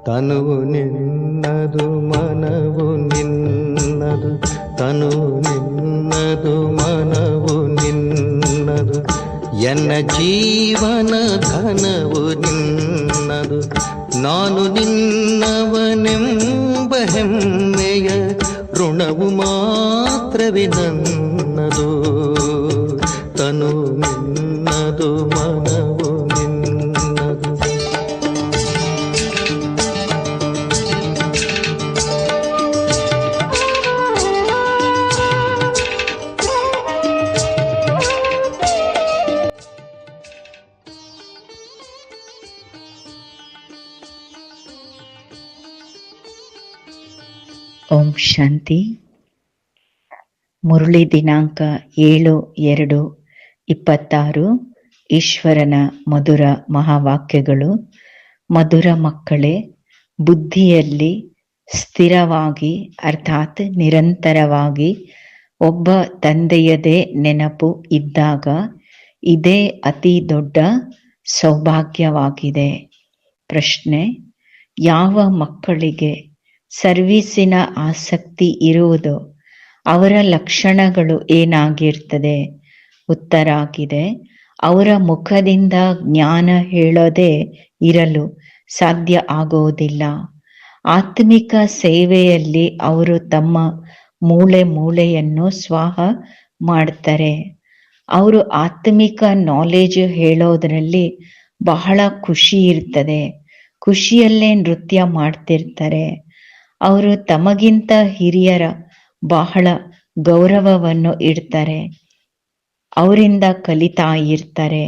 ತನುವು ನಿನ್ನದು ಮನವು ನಿನ್ನದು, ತನುವು ನಿನ್ನದು ಮನವು ನಿನ್ನದು, ಎನ್ನ ಜೀವನ ಧನವು ನಿನ್ನದು. ನಾನು ನಿನ್ನವನೆಂಬ ಹೆಮ್ಮೆಯ ಋಣವು ಮಾತ್ರವೇ ನನ್ನದು. ತನು ನಿನ್ನದು ಮನವು ನಿನ್ನದು. ಓಂ ಶಾಂತಿ. ಮುರಳಿ ದಿನಾಂಕ 7/2/26. ಈಶ್ವರನ ಮಧುರ ಮಹಾವಾಕ್ಯಗಳು. ಮಧುರ ಮಕ್ಕಳೇ, ಬುದ್ಧಿಯಲ್ಲಿ ಸ್ಥಿರವಾಗಿ ಅರ್ಥಾತ್ ನಿರಂತರವಾಗಿ ಒಬ್ಬ ತಂದೆಯದೇ ನೆನಪು ಇದ್ದಾಗ ಇದೇ ಅತಿ ದೊಡ್ಡ ಸೌಭಾಗ್ಯವಾಗಿದೆ. ಪ್ರಶ್ನೆ: ಯಾವ ಮಕ್ಕಳಿಗೆ ಸರ್ವೀಸಿನ ಆಸಕ್ತಿ ಇರುವುದು, ಅವರ ಲಕ್ಷಣಗಳು ಏನಾಗಿರ್ತದೆ? ಉತ್ತರ ಆಗಿದೆ, ಅವರ ಮುಖದಿಂದ ಜ್ಞಾನ ಹೇಳೋದೇ ಇರಲು ಸಾಧ್ಯ ಆಗೋದಿಲ್ಲ. ಆತ್ಮಿಕ ಸೇವೆಯಲ್ಲಿ ಅವರು ತಮ್ಮ ಮೂಳೆಯನ್ನು ಸ್ವಾಹ ಮಾಡ್ತಾರೆ. ಅವರು ಆತ್ಮಿಕ ನಾಲೆಜ್ ಹೇಳೋದ್ರಲ್ಲಿ ಬಹಳ ಖುಷಿ ಇರ್ತದೆ. ಖುಷಿಯಲ್ಲೇ ನೃತ್ಯ ಮಾಡ್ತಿರ್ತಾರೆ. ಅವರು ತಮಗಿಂತ ಹಿರಿಯರ ಬಹಳ ಗೌರವವನ್ನು ಇಡ್ತಾರೆ. ಅವರಿಂದ ಕಲಿತಾ ಇರ್ತಾರೆ.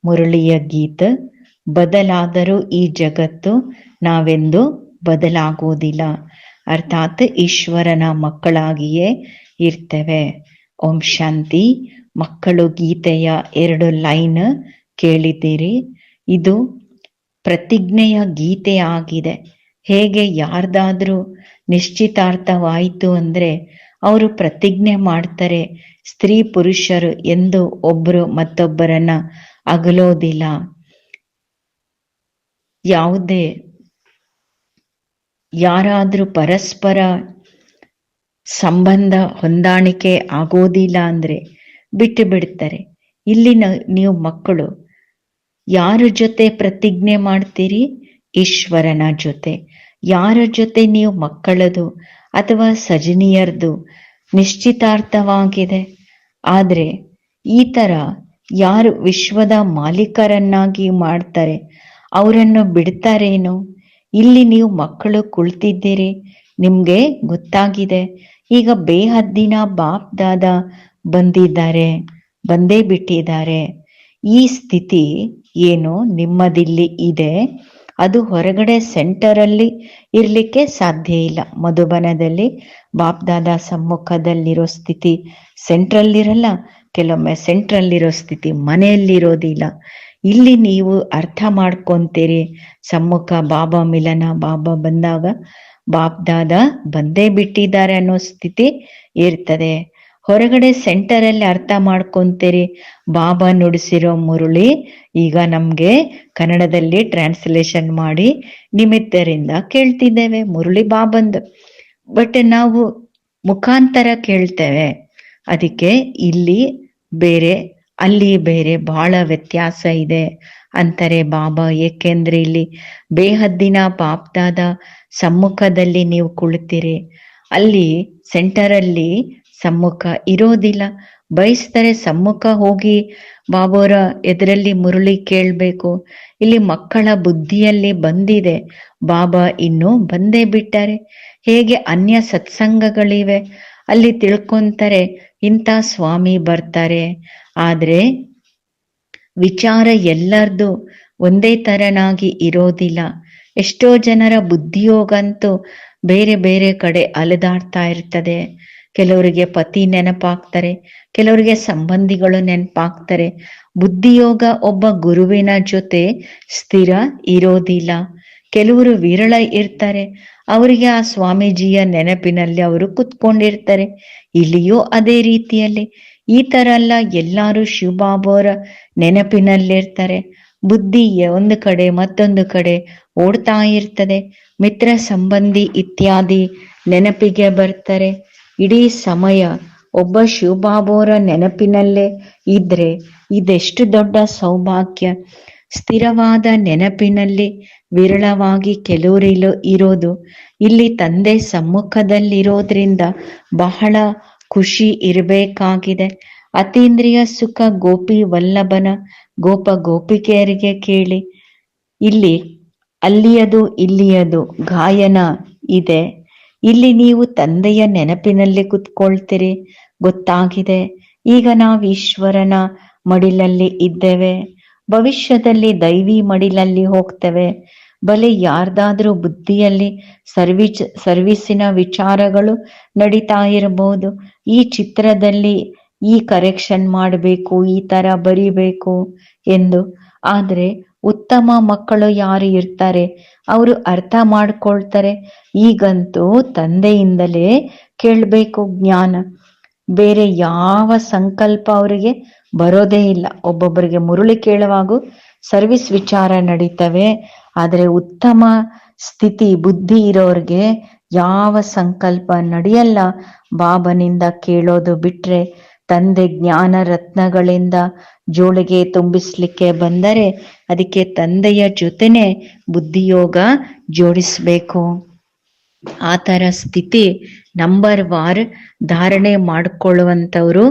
ಮುರಳಿಯ ಗೀತ: ಬದಲಾದರೂ ಈ ಜಗತ್ತು ನಾವೆಂದು ಬದಲಾಗೋದಿಲ್ಲ. ಅರ್ಥಾತ್ ಈಶ್ವರನ ಮಕ್ಕಳಾಗಿಯೇ ಇರ್ತೇವೆ. ಓಂ ಶಾಂತಿ. ಮಕ್ಕಳು ಗೀತೆಯ 2 ಲೈನ್ ಕೇಳಿದ್ದೀರಿ. ಇದು ಪ್ರತಿಜ್ಞೆಯ ಗೀತೆ ಆಗಿದೆ. ಹೇಗೆ ಯಾರ್ದಾದ್ರೂ ನಿಶ್ಚಿತಾರ್ಥವಾಯಿತು ಅಂದ್ರೆ ಅವರು ಪ್ರತಿಜ್ಞೆ ಮಾಡ್ತಾರೆ, ಸ್ತ್ರೀ ಪುರುಷರು ಎಂದು ಒಬ್ಬರು ಮತ್ತೊಬ್ಬರನ್ನ ಅಗಲೋದಿಲ್ಲ. ಯಾರಾದ್ರೂ ಪರಸ್ಪರ ಸಂಬಂಧ ಹೊಂದಾಣಿಕೆ ಆಗೋದಿಲ್ಲ ಅಂದ್ರೆ ಬಿಟ್ಟು ಬಿಡ್ತಾರೆ. ಇಲ್ಲಿ ನೀವು ಮಕ್ಕಳು ಯಾರ ಜೊತೆ ಪ್ರತಿಜ್ಞೆ ಮಾಡ್ತೀರಿ? ಈಶ್ವರನ ಜೊತೆ. ಯಾರ ಜೊತೆ ನೀವು ಮಕ್ಕಳದು ಅಥವಾ ಸಜನಿಯರ್ದು ನಿಶ್ಚಿತಾರ್ಥವಾಗಿದೆ? ಆದ್ರೆ ಈ ತರ ಯಾರು ವಿಶ್ವದ ಮಾಲೀಕರನ್ನಾಗಿ ಮಾಡ್ತಾರೆ ಅವರನ್ನು ಬಿಡ್ತಾರೇನು? ಇಲ್ಲಿ ನೀವು ಮಕ್ಕಳು ಕುಳಿತಿದ್ದೀರಿ, ನಿಮ್ಗೆ ಗೊತ್ತಾಗಿದೆ. ಈಗ ಬೇಹದ್ದಿನ ಬಾಪ್ ದಾದಾ ಬಂದೇ ಬಿಟ್ಟಿದ್ದಾರೆ. ಈ ಸ್ಥಿತಿ ಏನು ನಿಮ್ಮದಿಲ್ಲಿ ಇದೆ, ಅದು ಹೊರಗಡೆ ಸೆಂಟರಲ್ಲಿ ಇರ್ಲಿಕ್ಕೆ ಸಾಧ್ಯ ಇಲ್ಲ. ಮಧುಬನದಲ್ಲಿ ಬಾಪ್ ದಾದಾ ಸಮ್ಮುಖದಲ್ಲಿರೋ ಸ್ಥಿತಿ ಸೆಂಟ್ರಲ್ಲಿರಲ್ಲ, ಕೆಲವೊಮ್ಮೆ ಸೆಂಟ್ರಲ್ಲಿರೋ ಸ್ಥಿತಿ ಮನೆಯಲ್ಲಿರೋದಿಲ್ಲ. ಇಲ್ಲಿ ನೀವು ಅರ್ಥ ಮಾಡ್ಕೊಂತೀರಿ, ಸಮ್ಮುಖ ಬಾಬಾ ಮಿಲನ, ಬಾಬಾ ಬಂದಾಗ ಬಾಪ್ ದಾದಾ ಬಂದೇ ಬಿಟ್ಟಿದ್ದಾರೆ ಅನ್ನೋ ಸ್ಥಿತಿ ಇರ್ತದೆ. ಹೊರಗಡೆ ಸೆಂಟರಲ್ಲಿ ಅರ್ಥ ಮಾಡ್ಕೊಂತೀರಿ, ಬಾಬಾ ನುಡಿಸಿರೋ ಮುರುಳಿ ಈಗ ನಮ್ಗೆ ಕನ್ನಡದಲ್ಲಿ ಟ್ರಾನ್ಸ್ಲೇಷನ್ ಮಾಡಿ ನಿಮಿತ್ತರಿಂದ ಕೇಳ್ತಿದ್ದೇವೆ, ಮುರುಳಿ ಬಾಬಂದು. ಬಟ್ ನಾವು ಮುಖಾಂತರ ಕೇಳ್ತೇವೆ. ಅದಕ್ಕೆ ಇಲ್ಲಿ ಬೇರೆ ಅಲ್ಲಿ ಬೇರೆ ಬಹಳ ವ್ಯತ್ಯಾಸ ಇದೆ ಅಂತಾರೆ ಬಾಬಾ. ಏಕೆಂದ್ರೆ ಇಲ್ಲಿ ಬೇಹದ್ದಿನ ಬಾಪ್ ದಾದಾ ಸಮ್ಮುಖದಲ್ಲಿ ನೀವು ಕುಳಿತೀರಿ, ಅಲ್ಲಿ ಸೆಂಟರಲ್ಲಿ ಸಮ್ಮುಖ ಇರೋದಿಲ್ಲ. ಬಯಸ್ತಾರೆ ಸಮ್ಮುಖ ಹೋಗಿ ಬಾಬೋರ ಎದುರಲ್ಲಿ ಮುರುಳಿ ಕೇಳಬೇಕು. ಇಲ್ಲಿ ಮಕ್ಕಳ ಬುದ್ಧಿಯಲ್ಲಿ ಬಂದಿದೆ, ಬಾಬಾ ಇನ್ನೂ ಬಂದೇ ಬಿಟ್ಟಾರೆ. ಹೇಗೆ ಅನ್ಯ ಸತ್ಸಂಗಗಳಿವೆ, ಅಲ್ಲಿ ತಿಳ್ಕೊಂತಾರೆ ಇಂಥ ಸ್ವಾಮಿ ಬರ್ತಾರೆ. ಆದ್ರೆ ವಿಚಾರ ಎಲ್ಲರದು ಒಂದೇ ತರನಾಗಿ ಇರೋದಿಲ್ಲ. ಎಷ್ಟೋ ಜನರ ಬುದ್ಧಿಯೋಗಂತೂ ಬೇರೆ ಬೇರೆ ಕಡೆ ಅಲೆದಾಡ್ತಾ ಇರ್ತದೆ. ಕೆಲವರಿಗೆ ಪತಿ ನೆನಪಾಗ್ತಾರೆ, ಕೆಲವರಿಗೆ ಸಂಬಂಧಿಗಳು ನೆನಪಾಗ್ತಾರೆ. ಬುದ್ಧಿಯೋಗ ಒಬ್ಬ ಗುರುವಿನ ಜೊತೆ ಸ್ಥಿರ ಇರೋದಿಲ್ಲ. ಕೆಲವರು ವಿರಳ ಇರ್ತಾರೆ, ಅವರಿಗೆ ಆ ಸ್ವಾಮೀಜಿಯ ನೆನಪಿನಲ್ಲಿ ಅವರು ಕುತ್ಕೊಂಡಿರ್ತಾರೆ. ಇಲ್ಲಿಯೂ ಅದೇ ರೀತಿಯಲ್ಲಿ ಈ ತರ ಎಲ್ಲ ಎಲ್ಲರೂ ಶಿವಬಾಬಾವರ ನೆನಪಿನಲ್ಲಿರ್ತಾರೆ. ಬುದ್ಧಿ ಒಂದು ಕಡೆ ಮತ್ತೊಂದು ಕಡೆ ಓಡ್ತಾ ಇರ್ತದೆ. ಮಿತ್ರ ಸಂಬಂಧಿ ಇತ್ಯಾದಿ ನೆನಪಿಗೆ ಬರ್ತಾರೆ. ಇಡೀ ಸಮಯ ಒಬ್ಬ ಶಿವಬಾಬೋರ ನೆನಪಿನಲ್ಲೇ ಇದ್ರೆ ಇದೆಷ್ಟು ದೊಡ್ಡ ಸೌಭಾಗ್ಯ. ಸ್ಥಿರವಾದ ನೆನಪಿನಲ್ಲಿ ವಿರಳವಾಗಿ ಕೆಲವರು ಇರೋದು. ಇಲ್ಲಿ ತಂದೆ ಸಮ್ಮುಖದಲ್ಲಿರೋದ್ರಿಂದ ಬಹಳ ಖುಷಿ ಇರಬೇಕಾಗಿದೆ. ಅತೀಂದ್ರಿಯ ಸುಖ ಗೋಪಿ ವಲ್ಲಭನ ಗೋಪ ಗೋಪಿಕೆಯರಿಗೆ ಕೇಳಿ. ಇಲ್ಲಿ ಅಲ್ಲಿಯದು ಇಲ್ಲಿಯದು ಗಾಯನ ಇದೆ. ಇಲ್ಲಿ ನೀವು ತಂದೆಯ ನೆನಪಿನಲ್ಲಿ ಕುತ್ಕೊಳ್ತೀರಿ. ಗೊತ್ತಾಗಿದೆ, ಈಗ ನಾವು ಈಶ್ವರನ ಮಡಿಲಲ್ಲಿ ಇದ್ದೇವೆ, ಭವಿಷ್ಯದಲ್ಲಿ ದೈವಿ ಮಡಿಲಲ್ಲಿ ಹೋಗ್ತೇವೆ. ಬಲೆ ಯಾರ್ದಾದ್ರೂ ಬುದ್ಧಿಯಲ್ಲಿ ಸರ್ವಿಸಿನ ವಿಚಾರಗಳು ನಡೀತಾ ಇರಬಹುದು. ಈ ಚಿತ್ರದಲ್ಲಿ ಈ ಕರೆಕ್ಷನ್ ಮಾಡಬೇಕು, ಈ ತರ ಬರಿಬೇಕು ಎಂದು. ಆದ್ರೆ ಉತ್ತಮ ಮಕ್ಕಳು ಯಾರು ಇರ್ತಾರೆ ಅವರು ಅರ್ಥ ಮಾಡ್ಕೊಳ್ತಾರೆ. ಈಗಂತೂ ತಂದೆಯಿಂದಲೇ ಕೇಳಬೇಕು ಜ್ಞಾನ. ಬೇರೆ ಯಾವ ಸಂಕಲ್ಪ ಅವರಿಗೆ ಬರೋದೇ ಇಲ್ಲ. ಒಬ್ಬೊಬ್ಬರಿಗೆ ಮುರುಳಿ ಕೇಳುವಾಗ ಸರ್ವಿಸ್ ವಿಚಾರ ನಡೀತವೆ. ಆದ್ರೆ ಉತ್ತಮ ಸ್ಥಿತಿ ಬುದ್ಧಿ ಇರೋರ್ಗೆ ಯಾವ ಸಂಕಲ್ಪ ನಡೆಯಲ್ಲ. ಬಾಬನಿಂದ ಕೇಳೋದು ಬಿಟ್ರೆ ತಂದೆ ಜ್ಞಾನ ರತ್ನಗಳಿಂದ ಜೋಳಿಗೆ ತುಂಬಿಸ್ಲಿಕ್ಕೆ ಬಂದರೆ ಅದಕ್ಕೆ ತಂದೆಯ ಜೊತೆನೆ ಬುದ್ಧಿಯೋಗ ಜೋಡಿಸ್ಬೇಕು. ಆ ತರ ಸ್ಥಿತಿ ನಂಬರ್ ವಾರ್ ಧಾರಣೆ ಮಾಡ್ಕೊಳ್ಳುವಂಥವ್ರು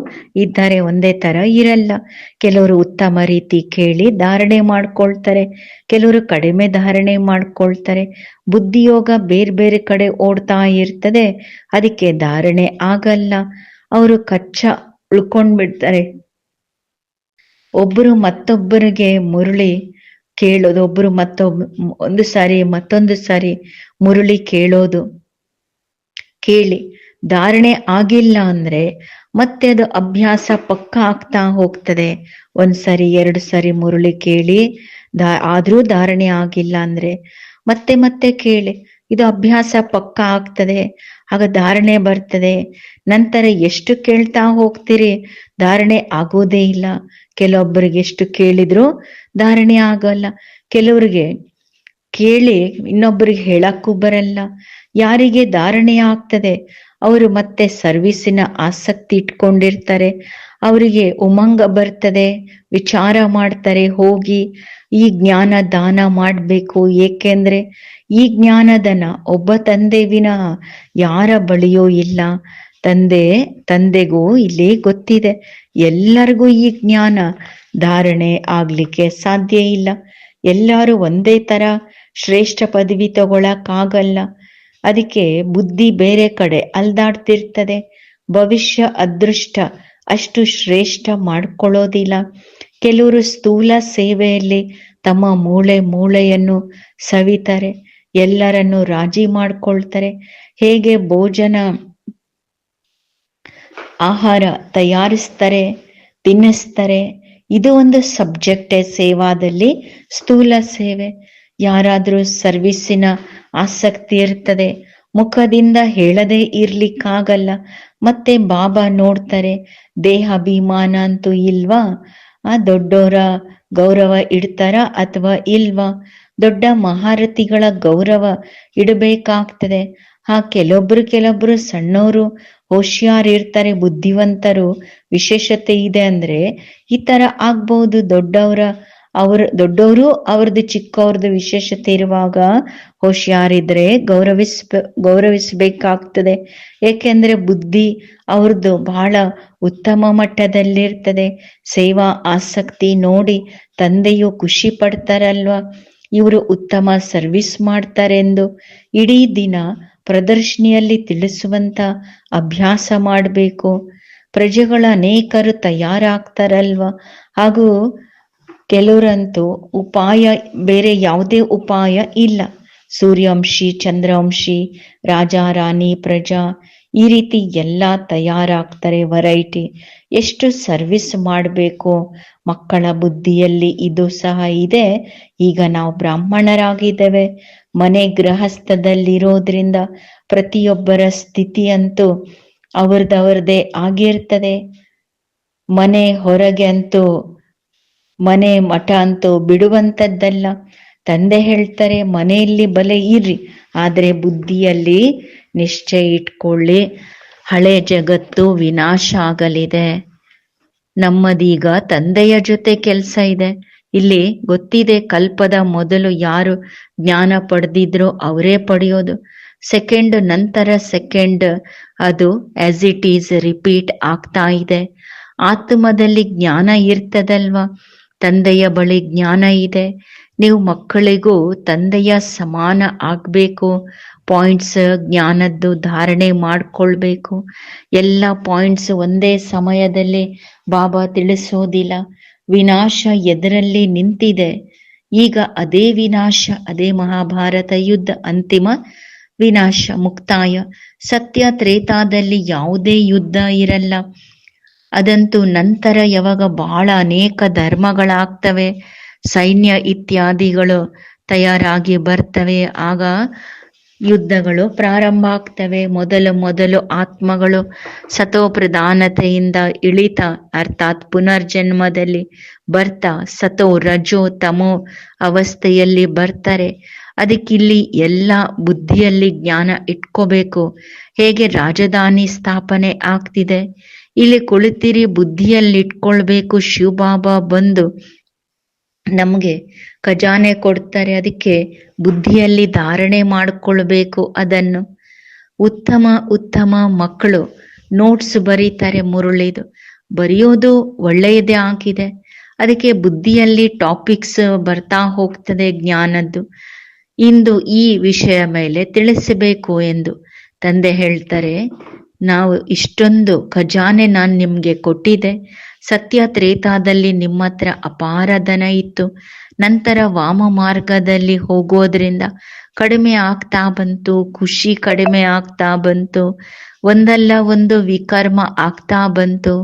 ಇದ್ದಾರೆ. ಒಂದೇ ತರ ಇರಲ್ಲ. ಕೆಲವರು ಉತ್ತಮ ರೀತಿ ಕೇಳಿ ಧಾರಣೆ ಮಾಡ್ಕೊಳ್ತಾರೆ, ಕೆಲವರು ಕಡಿಮೆ ಧಾರಣೆ ಮಾಡ್ಕೊಳ್ತಾರೆ. ಬುದ್ಧಿಯೋಗ ಬೇರೆ ಬೇರೆ ಕಡೆ ಓಡ್ತಾ ಇರ್ತದೆ, ಅದಕ್ಕೆ ಧಾರಣೆ ಆಗಲ್ಲ. ಅವರು ಕಚ್ಚಾ ಉಳ್ಕೊಂಡ್ಬಿಡ್ತಾರೆ. ಒಬ್ಬರು ಮತ್ತೊಬ್ಬರಿಗೆ ಮುರುಳಿ ಕೇಳೋದು, ಒಬ್ಬರು ಒಂದು ಸಾರಿ ಮತ್ತೊಂದು ಸಾರಿ ಮುರುಳಿ ಕೇಳೋದು ಕೇಳಿ ಧಾರಣೆ ಆಗಿಲ್ಲ ಅಂದ್ರೆ ಮತ್ತೆ ಅದು ಅಭ್ಯಾಸ ಪಕ್ಕ ಆಗ್ತಾ ಹೋಗ್ತದೆ. ಒಂದ್ಸರಿ ಎರಡು ಸರಿ ಮುರುಳಿ ಕೇಳಿ ಆದ್ರೂ ಧಾರಣೆ ಆಗಿಲ್ಲ ಅಂದ್ರೆ ಮತ್ತೆ ಮತ್ತೆ ಕೇಳಿ, ಇದು ಅಭ್ಯಾಸ ಪಕ್ಕ ಆಗ್ತದೆ. ಆಗ ಧಾರಣೆ ಬರ್ತದೆ. ನಂತರ ಎಷ್ಟು ಕೇಳ್ತಾ ಹೋಗ್ತೀರಿ ಧಾರಣೆ ಆಗೋದೇ ಇಲ್ಲ. ಕೆಲವೊಬ್ಬರಿಗೆ ಎಷ್ಟು ಕೇಳಿದ್ರು ಧಾರಣೆ ಆಗಲ್ಲ. ಕೆಲವ್ರಿಗೆ ಕೇಳಿ ಇನ್ನೊಬ್ಬರಿಗೆ ಹೇಳಕ್ಕೂ ಬರಲ್ಲ. ಯಾರಿಗೆ ಧಾರಣೆ ಆಗ್ತದೆ ಅವರು ಮತ್ತೆ ಸರ್ವಿಸಿನ ಆಸಕ್ತಿ ಇಟ್ಕೊಂಡಿರ್ತಾರೆ. ಅವರಿಗೆ ಉಮಂಗ ಬರ್ತದೆ, ವಿಚಾರ ಮಾಡ್ತಾರೆ, ಹೋಗಿ ಈ ಜ್ಞಾನ ದಾನ ಮಾಡ್ಬೇಕು. ಏಕೆಂದ್ರೆ ಈ ಜ್ಞಾನದನ ಒಬ್ಬ ತಂದೆ ವಿನಃ ಯಾರ ಬಳಿಯೂ ಇಲ್ಲ. ತಂದೆಗೂ ಇಲ್ಲಿ ಗೊತ್ತಿದೆ, ಎಲ್ಲರಿಗೂ ಈ ಜ್ಞಾನ ಧಾರಣೆ ಆಗ್ಲಿಕ್ಕೆ ಸಾಧ್ಯ ಇಲ್ಲ. ಎಲ್ಲರೂ ಒಂದೇ ತರ ಶ್ರೇಷ್ಠ ಪದವಿ ತಗೊಳಕ್ಕಾಗಲ್ಲ. ಅದಕ್ಕೆ ಬುದ್ಧಿ ಬೇರೆ ಕಡೆ ಅಲ್ದಾಡ್ತಿರ್ತದೆ. ಭವಿಷ್ಯ ಅದೃಷ್ಟ ಅಷ್ಟು ಶ್ರೇಷ್ಠ ಮಾಡ್ಕೊಳ್ಳೋದಿಲ್ಲ. ಕೆಲವರು ಸ್ಥೂಲ ಸೇವೆಯಲ್ಲಿ ತಮ್ಮ ಮೂಳೆಯನ್ನು ಸವಿತಾರೆ, ಎಲ್ಲರನ್ನು ರಾಜಿ ಮಾಡ್ಕೊಳ್ತಾರೆ. ಹೇಗೆ ಭೋಜನ ಆಹಾರ ತಯಾರಿಸ್ತಾರೆ, ತಿನ್ನಿಸ್ತಾರೆ. ಇದು ಒಂದು ಸಬ್ಜೆಕ್ಟೇ ಸೇವಾದಲ್ಲಿ, ಸ್ಥೂಲ ಸೇವೆ. ಯಾರಾದ್ರೂ ಸರ್ವಿಸಿನ ಆಸಕ್ತಿ ಇರ್ತದೆ, ಮುಖದಿಂದ ಹೇಳದೇ ಇರ್ಲಿಕ್ಕಾಗಲ್ಲ. ಮತ್ತೆ ಬಾಬಾ ನೋಡ್ತಾರೆ, ದೇಹ ಅಭಿಮಾನ ಅಂತೂ ಇಲ್ವಾ, ದೊಡ್ಡೋರ ಗೌರವ ಇಡ್ತಾರ ಅಥವಾ ಇಲ್ವಾ. ದೊಡ್ಡ ಮಹಾರಥಿಗಳ ಗೌರವ ಇಡಬೇಕಾಗ್ತದೆ. ಕೆಲವೊಬ್ರು ಸಣ್ಣವರು ಹೋಶಿಯಾರ್ ಇರ್ತಾರೆ, ಬುದ್ಧಿವಂತರು, ವಿಶೇಷತೆ ಇದೆ ಅಂದ್ರೆ ಈ ತರ ಆಗ್ಬಹುದು. ದೊಡ್ಡವರು ಅವ್ರದ್ದು ಚಿಕ್ಕವ್ರದ್ದು ವಿಶೇಷತೆ ಇರುವಾಗ ಹೋಶಿಯಾರಿದ್ರೆ ಗೌರವಿಸ್ಬೇಕಾಗ್ತದೆ. ಏಕೆಂದ್ರೆ ಬುದ್ಧಿ ಅವ್ರದ್ದು ಬಹಳ ಉತ್ತಮ ಮಟ್ಟದಲ್ಲಿರ್ತದೆ. ಸೇವಾ ಆಸಕ್ತಿ ನೋಡಿ ತಂದೆಯು ಖುಷಿ ಪಡ್ತಾರಲ್ವಾ, ಇವರು ಉತ್ತಮ ಸರ್ವಿಸ್ ಮಾಡ್ತಾರೆಂದು. ಇಡೀ ದಿನ ಪ್ರದರ್ಶನಿಯಲ್ಲಿ ತಿಳಿಸುವಂತ ಅಭ್ಯಾಸ ಮಾಡಬೇಕು. ಪ್ರಜೆಗಳು ಅನೇಕರು ತಯಾರಾಗ್ತಾರಲ್ವಾ. ಹಾಗೂ ಕೆಲವರಂತೂ ಬೇರೆ ಯಾವುದೇ ಉಪಾಯ ಇಲ್ಲ. ಸೂರ್ಯವಂಶಿ, ಚಂದ್ರವಂಶಿ, ರಾಜ, ರಾಣಿ, ಪ್ರಜಾ, ಈ ರೀತಿ ಎಲ್ಲ ತಯಾರಾಗ್ತಾರೆ. ವೆರೈಟಿ ಎಷ್ಟು ಸರ್ವಿಸ್ ಮಾಡಬೇಕು ಮಕ್ಕಳ ಬುದ್ಧಿಯಲ್ಲಿ ಇದು ಸಹ ಇದೆ. ಈಗ ನಾವು ಬ್ರಾಹ್ಮಣರಾಗಿದ್ದೇವೆ, ಮನೆ ಗೃಹಸ್ಥದಲ್ಲಿರೋದ್ರಿಂದ ಪ್ರತಿಯೊಬ್ಬರ ಸ್ಥಿತಿ ಅಂತೂ ಅವ್ರದ್ದೇ ಆಗಿರ್ತದೆ. ಮನೆ ಹೊರಗೆ ಅಂತೂ ಮನೆ ಮಠ ಅಂತೂ ಬಿಡುವಂಥದ್ದಲ್ಲ. ತಂದೆ ಹೇಳ್ತಾರೆ ಮನೆಯಲ್ಲಿ ಬಲೆ ಇರ್ರಿ, ಆದ್ರೆ ಬುದ್ಧಿಯಲ್ಲಿ ನಿಶ್ಚಯ ಇಟ್ಕೊಳ್ಳಿ, ಹಳೆ ಜಗತ್ತು ವಿನಾಶ ಆಗಲಿದೆ. ನಮ್ಮದೀಗ ತಂದೆಯ ಜೊತೆ ಕೆಲಸ ಇದೆ. ಇಲ್ಲಿ ಗೊತ್ತಿದೆ, ಕಲ್ಪದ ಮೊದಲು ಯಾರು ಜ್ಞಾನ ಪಡೆದಿದ್ರೋ ಅವರೇ ಪಡೆಯೋದು. ಸೆಕೆಂಡ್ ನಂತರ ಸೆಕೆಂಡ್ ಅದು ಆಸ್ ಇಟ್ ಈಸ್ ರಿಪೀಟ್ ಆಗ್ತಾ ಇದೆ. ಆತ್ಮದಲ್ಲಿ ಜ್ಞಾನ ಇರ್ತದಲ್ವಾ, ತಂದೆಯ ಬಳಿ ಜ್ಞಾನ ಇದೆ. ನೀವು ಮಕ್ಕಳಿಗೂ ತಂದೆಯ ಸಮಾನ ಆಗ್ಬೇಕು. ಪಾಯಿಂಟ್ಸ್ ಜ್ಞಾನದ್ದು ಧಾರಣೆ ಮಾಡ್ಕೊಳ್ಬೇಕು. ಎಲ್ಲ ಪಾಯಿಂಟ್ಸ್ ಒಂದೇ ಸಮಯದಲ್ಲಿ ಬಾಬಾ ತಿಳಿಸೋದಿಲ್ಲ. ವಿನಾಶ ಎದರಲ್ಲಿ ನಿಂತಿದೆ, ಈಗ ಅದೇ ವಿನಾಶ, ಅದೇ ಮಹಾಭಾರತ ಯುದ್ಧ, ಅಂತಿಮ ವಿನಾಶ, ಮುಕ್ತಾಯ. ಸತ್ಯ ತ್ರೇತಾದಲ್ಲಿ ಯಾವುದೇ ಯುದ್ಧ ಇರಲ್ಲ. ಅದಂತೂ ನಂತರ ಯಾವಾಗ ಬಹಳ ಅನೇಕ ಧರ್ಮಗಳಾಗ್ತವೆ, ಸೈನ್ಯ ಇತ್ಯಾದಿಗಳು ತಯಾರಾಗಿ ಬರ್ತವೆ, ಆಗ ಯುದ್ಧಗಳು ಪ್ರಾರಂಭ ಆಗ್ತವೆ. ಮೊದಲು ಆತ್ಮಗಳು ಸತೋ ಪ್ರಧಾನತೆಯಿಂದ ಇಳಿತ, ಅರ್ಥಾತ್ ಪುನರ್ಜನ್ಮದಲ್ಲಿ ಬರ್ತಾ ಸತೋ ರಜೋ ತಮೋ ಅವಸ್ಥೆಯಲ್ಲಿ ಬರ್ತಾರೆ. ಅದಕ್ಕಿಲ್ಲಿ ಎಲ್ಲ ಬುದ್ಧಿಯಲ್ಲಿ ಜ್ಞಾನ ಇಟ್ಕೋಬೇಕು. ಹೇಗೆ ರಾಜಧಾನಿ ಸ್ಥಾಪನೆ ಆಗ್ತಿದೆ, ಇಲ್ಲಿ ಕುಳಿತಿರಿ, ಬುದ್ಧಿಯಲ್ಲಿ ಇಟ್ಕೊಳ್ಬೇಕು. ಶಿವಬಾಬಾ ಬಂದು ನಮ್ಗೆ ಖಜಾನೆ ಕೊಡ್ತಾರೆ, ಅದಕ್ಕೆ ಬುದ್ಧಿಯಲ್ಲಿ ಧಾರಣೆ ಮಾಡಿಕೊಳ್ಬೇಕು. ಅದನ್ನು ಉತ್ತಮ ಮಕ್ಕಳು ನೋಟ್ಸ್ ಬರೀತಾರೆ, ಮುರುಳಿದು ಬರೆಯೋದು ಒಳ್ಳೆಯದೇ ಆಗಿದೆ. ಅದಕ್ಕೆ ಬುದ್ಧಿಯಲ್ಲಿ ಟಾಪಿಕ್ಸ್ ಬರ್ತಾ ಹೋಗ್ತದೆ ಜ್ಞಾನದ್ದು. ಇಂದು ಈ ವಿಷಯ ಮೇಲೆ ತಿಳಿಸಬೇಕು ಎಂದು ತಂದೆ ಹೇಳ್ತಾರೆ. ನಾವು ಇಷ್ಟೊಂದು ಖಜಾನೆ ನಾನು ನಿಮ್ಗೆ ಕೊಟ್ಟಿದ್ದೆ. ಸತ್ಯ ತ್ರೇತಾದಲ್ಲಿ ನಿಮ್ಮ ಹತ್ರ ಅಪಾರ ಧನ ಇತ್ತು. ನಂತರ ವಾಮ ಮಾರ್ಗದಲ್ಲಿ ಹೋಗೋದ್ರಿಂದ ಕಡಿಮೆ ಆಗ್ತಾ ಬಂತು, ಖುಷಿ ಕಡಿಮೆ ಆಗ್ತಾ ಬಂತು, ಒಂದಲ್ಲ ಒಂದು ವಿಕರ್ಮ ಆಗ್ತಾ ಬಂತು.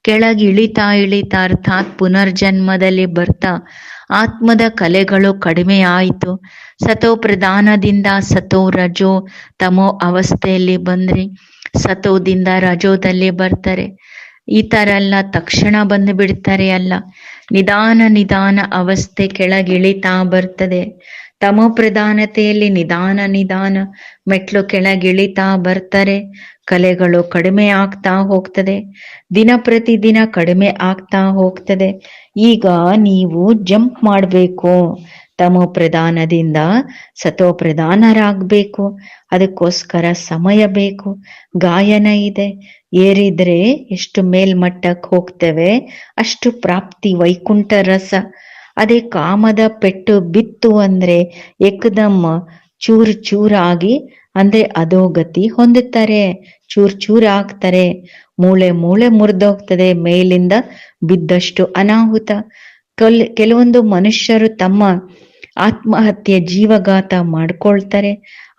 ಕೆಳಗೆ ಇಳಿತಾ ಅರ್ಥಾತ್ ಪುನರ್ಜನ್ಮದಲ್ಲಿ ಬರ್ತಾ ಆತ್ಮದ ಕಲೆಗಳು ಕಡಿಮೆ ಆಯಿತು. ಸತೋ ಪ್ರಧಾನದಿಂದ ಸತೋ ರಜೋ ತಮೋ ಅವಸ್ಥೆಯಲ್ಲಿ ಬಂದ್ರಿ, ಸತೋದಿಂದ ರಜೋದಲ್ಲಿ ಬರ್ತಾರೆ. ಈ ತರ ಎಲ್ಲ ತಕ್ಷಣ ಬಂದು ಬಿಡ್ತಾರೆ ಅಲ್ಲ, ನಿಧಾನ ಅವಸ್ಥೆ ಕೆಳಗಿಳಿತಾ ಬರ್ತದೆ. ತಮೋ ಪ್ರಧಾನತೆಯಲ್ಲಿ ನಿಧಾನ ಮೆಟ್ಲು ಕೆಳಗಿಳಿತಾ ಬರ್ತಾರೆ. ಕಲೆಗಳು ಕಡಿಮೆ ಆಗ್ತಾ ಹೋಗ್ತದೆ, ದಿನ ಪ್ರತಿದಿನ ಕಡಿಮೆ ಆಗ್ತಾ ಹೋಗ್ತದೆ. ಈಗ ನೀವು ಜಂಪ್ ಮಾಡಬೇಕು, ತಮೋ ಪ್ರಧಾನದಿಂದ ಸತೋ ಪ್ರಧಾನರಾಗಬೇಕು. ಅದಕ್ಕೋಸ್ಕರ ಸಮಯ ಬೇಕು. ಗಾಯನ ಇದೆ, ಏರಿದ್ರೆ ಎಷ್ಟು ಮೇಲ್ಮಟ್ಟಕ್ಕೆ ಹೋಗ್ತೇವೆ ಅಷ್ಟು ಪ್ರಾಪ್ತಿ, ವೈಕುಂಠ ರಸ. ಅದೇ ಕಾಮದ ಪೆಟ್ಟು ಬಿತ್ತು ಅಂದ್ರೆ ಏಕದಮ್ ಚೂರಾಗಿ ಅಂದ್ರೆ ಅಧೋಗತಿ ಹೊಂದುತ್ತಾರೆ, ಚೂರ್ ಆಗ್ತಾರೆ. ಮೂಳೆ ಮುರಿದೋಗ್ತದೆ, ಮೇಲಿಂದ ಬಿದ್ದಷ್ಟು ಅನಾಹುತ. ಕೆಲವೊಂದು ಮನುಷ್ಯರು ತಮ್ಮ ಆತ್ಮಹತ್ಯೆ ಜೀವಘಾತ ಮಾಡ್ಕೊಳ್ತಾರೆ.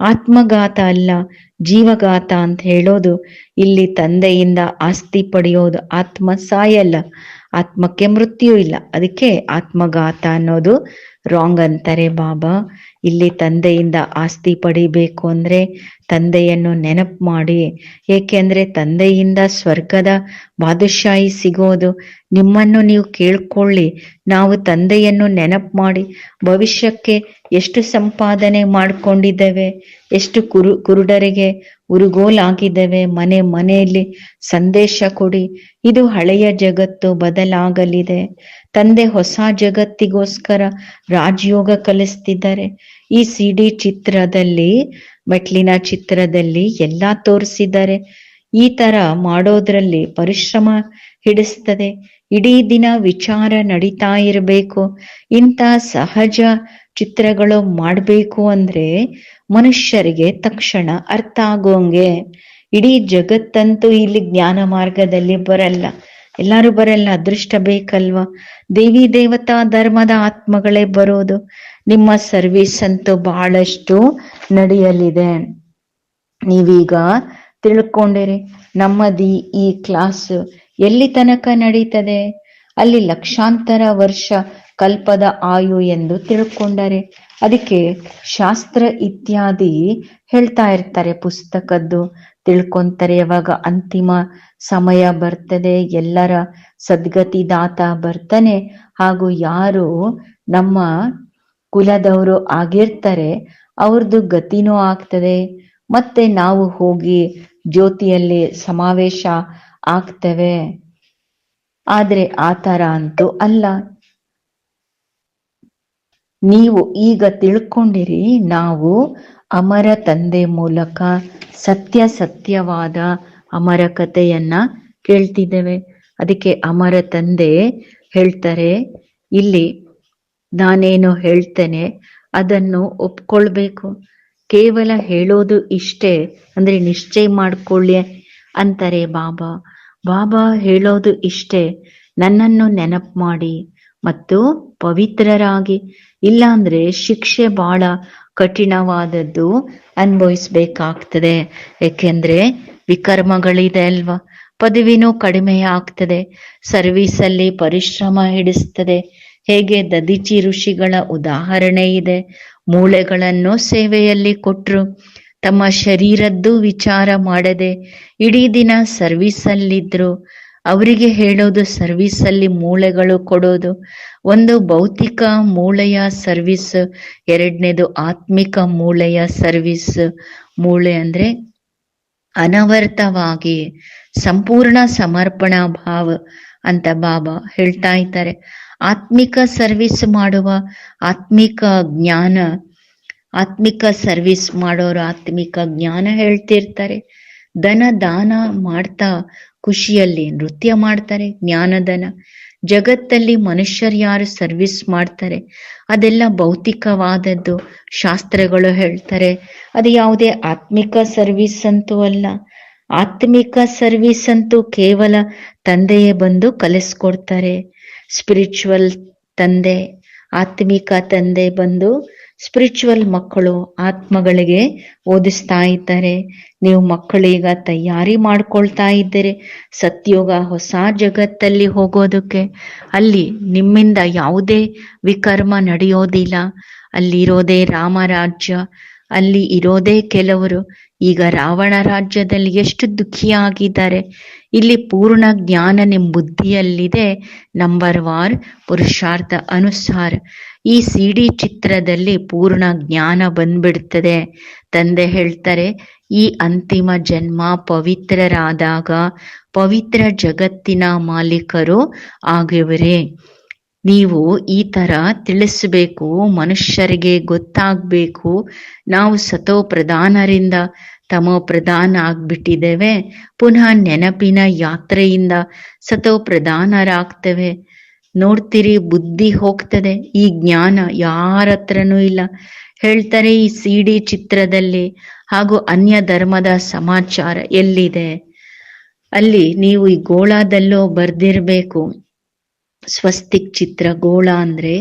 ಆತ್ಮಘಾತ ಅಲ್ಲ, ಜೀವಘಾತ ಅಂತ ಹೇಳೋದು. ಇಲ್ಲಿ ತಂದೆಯಿಂದ ಆಸ್ತಿ ಪಡೆಯೋದು. ಆತ್ಮ ಸಾಯಲ್ಲ, ಆತ್ಮಕ್ಕೆ ಮೃತ್ಯು ಇಲ್ಲ, ಅದಕ್ಕೆ ಆತ್ಮಘಾತ ಅನ್ನೋದು ರಾಂಗ್ ಅಂತಾರೆ ಬಾಬಾ. ಇಲ್ಲಿ ತಂದೆಯಿಂದ ಆಸ್ತಿ ಪಡಿಬೇಕು ಅಂದ್ರೆ ತಂದೆಯನ್ನು ನೆನಪು ಮಾಡಿ. ಏಕೆಂದ್ರೆ ತಂದೆಯಿಂದ ಸ್ವರ್ಗದ ಬಾದುಷಾಹಿ ಸಿಗೋದು. ನಿಮ್ಮನ್ನು ನೀವು ಕೇಳ್ಕೊಳ್ಳಿ, ನಾವು ತಂದೆಯನ್ನು ನೆನಪು ಮಾಡಿ ಭವಿಷ್ಯಕ್ಕೆ ಎಷ್ಟು ಸಂಪಾದನೆ ಮಾಡ್ಕೊಂಡಿದ್ದೇವೆ, ಎಷ್ಟು ಕುರುಡರಿಗೆ ಉರುಗೋಲಾಗಿದ್ದೇವೆ. ಮನೆಯಲ್ಲಿ ಸಂದೇಶ ಕೊಡಿ, ಇದು ಹಳೆಯ ಜಗತ್ತು ಬದಲಾಗಲಿದೆ. ತಂದೆ ಹೊಸ ಜಗತ್ತಿಗೋಸ್ಕರ ರಾಜಯೋಗ ಕಲಿಸ್ತಿದ್ದಾರೆ. ಈ ಸಿಡಿ ಚಿತ್ರದಲ್ಲಿ, ಮೆಟ್ಲಿನ ಚಿತ್ರದಲ್ಲಿ ಎಲ್ಲಾ ತೋರಿಸಿದ್ದಾರೆ. ಈ ತರ ಮಾಡೋದ್ರಲ್ಲಿ ಪರಿಶ್ರಮ ಹಿಡಿಸ್ತದೆ. ಇಡೀ ದಿನ ವಿಚಾರ ನಡೀತಾ ಇರಬೇಕು. ಇಂಥ ಸಹಜ ಚಿತ್ರಗಳು ಮಾಡಬೇಕು ಅಂದ್ರೆ ಮನುಷ್ಯರಿಗೆ ತಕ್ಷಣ ಅರ್ಥ ಆಗೋಂಗೆ. ಇಡೀ ಜಗತ್ತಂತೂ ಇಲ್ಲಿ ಜ್ಞಾನ ಮಾರ್ಗದಲ್ಲಿ ಬರಲ್ಲ, ಎಲ್ಲರೂ ಬರಲ್ಲ, ಅದೃಷ್ಟ ಬೇಕಲ್ವಾ. ದೇವಿ ದೇವತಾ ಧರ್ಮದ ಆತ್ಮಗಳೇ ಬರೋದು. ನಿಮ್ಮ ಸರ್ವಿಸ್ ಅಂತೂ ಬಹಳಷ್ಟು ನಡೆಯಲಿದೆ. ನೀವೀಗ ತಿಳ್ಕೊಂಡಿರಿ, ನಮ್ಮದಿ ಈ ಕ್ಲಾಸ್ ಎಲ್ಲಿ ತನಕ ನಡೀತದೆ, ಅಲ್ಲಿ ಲಕ್ಷಾಂತರ ವರ್ಷ ಕಲ್ಪದ ಆಯು ಎಂದು ತಿಳ್ಕೊಂಡರೆ ಅದಕ್ಕೆ ಶಾಸ್ತ್ರ ಇತ್ಯಾದಿ ಹೇಳ್ತಾ ಇರ್ತಾರೆ, ಪುಸ್ತಕದ್ದು ತಿಳ್ಕೊಂತಾರೆ. ಯಾವಾಗ ಅಂತಿಮ ಸಮಯ ಬರ್ತದೆ, ಎಲ್ಲರ ಸದ್ಗತಿ ದಾತ ಬರ್ತಾನೆ, ಹಾಗೂ ಯಾರು ನಮ್ಮ ಕುಲದವರು ಆಗಿರ್ತಾರೆ ಅವ್ರದ್ದು ಗತಿನೂ ಆಗ್ತದೆ. ಮತ್ತೆ ನಾವು ಹೋಗಿ ಜ್ಯೋತಿಯಲ್ಲಿ ಸಮಾವೇಶ ಆಗ್ತೇವೆ. ಆದ್ರೆ ಆ ತರ ಅಂತೂ ಅಲ್ಲ. ನೀವು ಈಗ ತಿಳ್ಕೊಂಡಿರಿ, ನಾವು ಅಮರ ತಂದೆ ಮೂಲಕ ಸತ್ಯವಾದ ಅಮರ ಕಥೆಯನ್ನ ಕೇಳ್ತಿದ್ದೇವೆ. ಅದಕ್ಕೆ ಅಮರ ತಂದೆ ಹೇಳ್ತಾರೆ, ಇಲ್ಲಿ ನಾನೇನು ಹೇಳ್ತೇನೆ ಅದನ್ನು ಒಪ್ಕೊಳ್ಬೇಕು. ಕೇವಲ ಹೇಳೋದು ಇಷ್ಟೇ ಅಂದ್ರೆ ನಿಶ್ಚಯ ಮಾಡ್ಕೊಳ್ಳಿ ಅಂತಾರೆ ಬಾಬಾ. ಬಾಬಾ ಹೇಳೋದು ಇಷ್ಟೇ, ನನ್ನನ್ನು ನೆನಪು ಮಾಡಿ ಮತ್ತು ಪವಿತ್ರರಾಗಿ, ಇಲ್ಲ ಅಂದ್ರೆ ಶಿಕ್ಷೆ ಬಹಳ ಕಠಿಣವಾದದ್ದು ಅನುಭವಿಸ್ಬೇಕಾಗ್ತದೆ. ಯಾಕೆಂದ್ರೆ ವಿಕರ್ಮಗಳಿದೆ ಅಲ್ವಾ, ಪದವಿನೂ ಕಡಿಮೆ ಆಗ್ತದೆ, ಸರ್ವೀಸಲ್ಲಿ ಪರಿಶ್ರಮ ಹಿಡಿಸ್ತದೆ. ಹೇಗೆ ದದೀಚಿ ಋಷಿಗಳ ಉದಾಹರಣೆ ಇದೆ, ಮೂಳೆಗಳನ್ನು ಸೇವೆಯಲ್ಲಿ ಕೊಟ್ರು, ತಮ್ಮ ಶರೀರದ್ದು ವಿಚಾರ ಮಾಡದೆ ಇಡೀ ದಿನ ಸರ್ವೀಸಲ್ಲಿದ್ರು. ಅವರಿಗೆ ಹೇಳೋದು ಸರ್ವೀಸಲ್ಲಿ ಮೂಳೆಗಳು ಕೊಡೋದು. ಒಂದು ಭೌತಿಕ ಮೂಳೆಯ ಸರ್ವಿಸ್, ಎರಡನೇದು ಆತ್ಮಿಕ ಮೂಳೆಯ ಸರ್ವಿಸ್. ಮೂಳೆ ಅಂದ್ರೆ ಅನವರ್ತವಾಗಿ ಸಂಪೂರ್ಣ ಸಮರ್ಪಣಾ ಭಾವ ಅಂತ ಬಾಬಾ ಹೇಳ್ತಾ ಇದ್ದಾರೆ. ಆತ್ಮಿಕ ಸರ್ವಿಸ್ ಮಾಡುವ ಆತ್ಮಿಕ ಜ್ಞಾನ, ಆತ್ಮಿಕ ಸರ್ವಿಸ್ ಮಾಡೋರು ಆತ್ಮಿಕ ಜ್ಞಾನ ಹೇಳ್ತಿರ್ತಾರೆ. ಧನ ದಾನ ಮಾಡ್ತಾ ಖುಷಿಯಲ್ಲಿ ನೃತ್ಯ ಮಾಡ್ತಾರೆ, ಜ್ಞಾನಧನ. ಜಗತ್ತಲ್ಲಿ ಮನುಷ್ಯರು ಯಾರು ಸರ್ವಿಸ್ ಮಾಡ್ತಾರೆ ಅದೆಲ್ಲ ಭೌತಿಕವಾದದ್ದು. ಶಾಸ್ತ್ರಗಳು ಹೇಳ್ತಾರೆ ಅದು ಯಾವುದೇ ಆತ್ಮಿಕ ಸರ್ವಿಸ್ ಅಂತೂ ಅಲ್ಲ. ಆತ್ಮಿಕ ಸರ್ವಿಸ್ ಅಂತೂ ಕೇವಲ ತಂದೆಯೇ ಬಂದು ಕಲಿಸ್ಕೊಡ್ತಾರೆ. ಸ್ಪಿರಿಚುವಲ್ ತಂದೆ, ಆತ್ಮಿಕ ತಂದೆ ಬಂದು ಸ್ಪಿರಿಚುವಲ್ ಮಕ್ಕಳು ಆತ್ಮಗಳಿಗೆ ಓದಿಸ್ತಾ ಇದ್ದಾರೆ. ನೀವು ಮಕ್ಕಳೀಗ ತಯಾರಿ ಮಾಡ್ಕೊಳ್ತಾ ಇದ್ದೀರಿ ಸತ್ಯೋಗ ಹೊಸ ಜಗತ್ತಲ್ಲಿ ಹೋಗೋದಕ್ಕೆ. ಅಲ್ಲಿ ನಿಮ್ಮಿಂದ ಯಾವುದೇ ವಿಕರ್ಮ ನಡೆಯೋದಿಲ್ಲ. ಅಲ್ಲಿರೋದೇ ರಾಮರಾಜ್ಯ, ಅಲ್ಲಿ ಇರೋದೇ ಕೆಲವರು. ಈಗ ರಾವಣ ರಾಜ್ಯದಲ್ಲಿ ಎಷ್ಟು ದುಃಖಿಯಾಗಿದ್ದಾರೆ. ಇಲ್ಲಿ ಪೂರ್ಣ ಜ್ಞಾನ ನಿಮ್ಮ ಬುದ್ಧಿಯಲ್ಲಿದೆ. ನಂಬರ್ 1 ಪುರುಷಾರ್ಥ ಅನುಸಾರ ಈ ಸಿಡಿ ಚಿತ್ರದಲ್ಲಿ ಪೂರ್ಣ ಜ್ಞಾನ ಬಂದ್ಬಿಡ್ತದೆ. ತಂದೆ ಹೇಳ್ತಾರೆ, ಈ ಅಂತಿಮ ಜನ್ಮ ಪವಿತ್ರರಾದಾಗ ಪವಿತ್ರ ಜಗತ್ತಿನ ಮಾಲೀಕರು ಆಗಿವರೇ. ನೀವು ಈ ತರ ತಿಳಿಸ್ಬೇಕು, ಮನುಷ್ಯರಿಗೆ ಗೊತ್ತಾಗ್ಬೇಕು. ನಾವು ಸತೋ ಪ್ರಧಾನರಿಂದ ತಮೋ ಪ್ರಧಾನ ಆಗ್ಬಿಟ್ಟಿದ್ದೇವೆ. ಪುನಃ ನೆನಪಿನ ಯಾತ್ರೆಯಿಂದ ಸತೋ ಪ್ರಧಾನರಾಗ್ತೇವೆ. ನೋಡ್ತೀರಿ, ಬುದ್ಧಿ ಹೋಗ್ತದೆ. ಈ ಜ್ಞಾನ ಯಾರ ಹತ್ರನೂ ಇಲ್ಲ. ಹೇಳ್ತಾರೆ ಈ ಸಿಡಿ ಚಿತ್ರದಲ್ಲಿ ಹಾಗೂ ಅನ್ಯ ಧರ್ಮದ ಸಮಾಚಾರ ಎಲ್ಲಿದೆ? ಅಲ್ಲಿ ನೀವು ಈ ಗೋಳಾದಲ್ಲೋ ಬರ್ದಿರ್ಬೇಕು, ಸ್ವಸ್ತಿಕ್ ಚಿತ್ರ. ಗೋಳ ಅಂದ್ರೆ